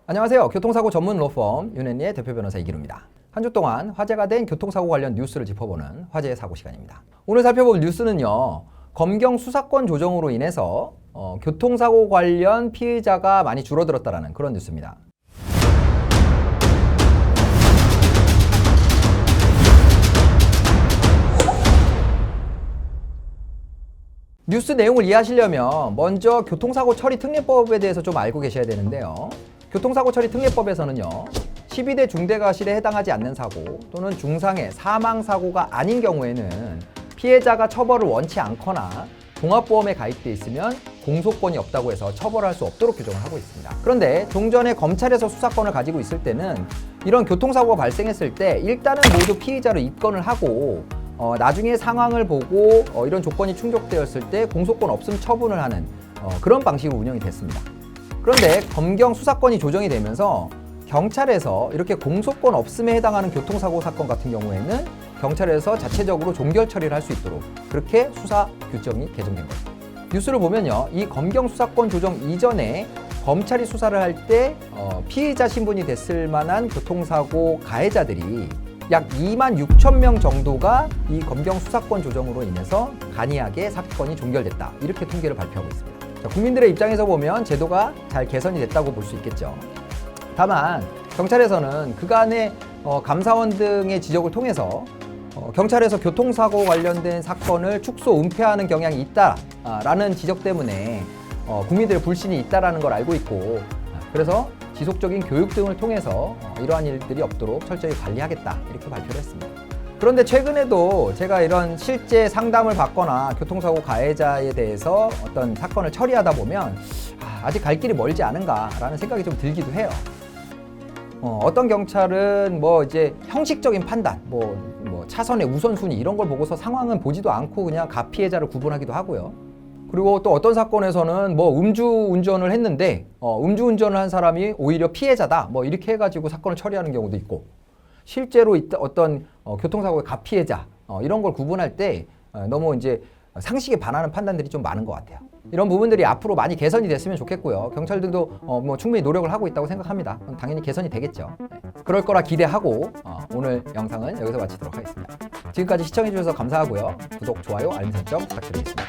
안녕하세요. 교통사고 전문 로펌 윤앤리의 대표 변호사 이기루입니다. 한 주 동안 화제가 된 교통사고 관련 뉴스를 짚어보는 화제의 사고 시간입니다. 오늘 살펴볼 뉴스는요. 검경 수사권 조정으로 인해서 교통사고 관련 피해자가 많이 줄어들었다는 그런 뉴스입니다. 뉴스 내용을 이해하시려면 먼저 교통사고 처리 특례법에 대해서 좀 알고 계셔야 되는데요. 교통사고 처리 특례법에서는요. 12대 중대과실에 해당하지 않는 사고 또는 중상해 사망사고가 아닌 경우에는 피해자가 처벌을 원치 않거나 종합보험에 가입돼 있으면 공소권이 없다고 해서 처벌할 수 없도록 규정을 하고 있습니다. 그런데 종전에 검찰에서 수사권을 가지고 있을 때는 이런 교통사고가 발생했을 때 일단은 모두 피의자로 입건을 하고 나중에 상황을 보고 이런 조건이 충족되었을 때 공소권 없음 처분을 하는 그런 방식으로 운영이 됐습니다. 그런데 검경 수사권이 조정이 되면서 경찰에서 이렇게 공소권 없음에 해당하는 교통사고 사건 같은 경우에는 경찰에서 자체적으로 종결 처리를 할 수 있도록 그렇게 수사 규정이 개정된 거죠. 뉴스를 보면요. 이 검경 수사권 조정 이전에 검찰이 수사를 할 때 피해자 신분이 됐을 만한 교통사고 가해자들이 약 2만 6천 명 정도가 이 검경 수사권 조정으로 인해서 간이하게 사건이 종결됐다. 이렇게 통계를 발표하고 있습니다. 국민들의 입장에서 보면 제도가 잘 개선이 됐다고 볼 수 있겠죠. 다만 경찰에서는 그간의 감사원 등의 지적을 통해서 경찰에서 교통사고 관련된 사건을 축소, 은폐하는 경향이 있다라는 지적 때문에 국민들의 불신이 있다라는 걸 알고 있고 그래서 지속적인 교육 등을 통해서 이러한 일들이 없도록 철저히 관리하겠다 이렇게 발표를 했습니다. 그런데 최근에도 제가 이런 실제 상담을 받거나 교통사고 가해자에 대해서 어떤 사건을 처리하다 보면 아직 갈 길이 멀지 않은가라는 생각이 좀 들기도 해요. 어떤 경찰은 이제 형식적인 판단, 차선의 우선순위 이런 걸 보고서 상황은 보지도 않고 그냥 가피해자를 구분하기도 하고요. 그리고 또 어떤 사건에서는 음주운전을 했는데 음주운전을 한 사람이 오히려 피해자다 이렇게 해가지고 사건을 처리하는 경우도 있고 실제로 어떤 교통사고의 가피해자 이런 걸 구분할 때 너무 이제 상식에 반하는 판단들이 좀 많은 것 같아요. 이런 부분들이 앞으로 많이 개선이 됐으면 좋겠고요. 경찰들도 충분히 노력을 하고 있다고 생각합니다. 당연히 개선이 되겠죠. 그럴 거라 기대하고 오늘 영상은 여기서 마치도록 하겠습니다. 지금까지 시청해주셔서 감사하고요. 구독, 좋아요, 알림 설정 부탁드리겠습니다.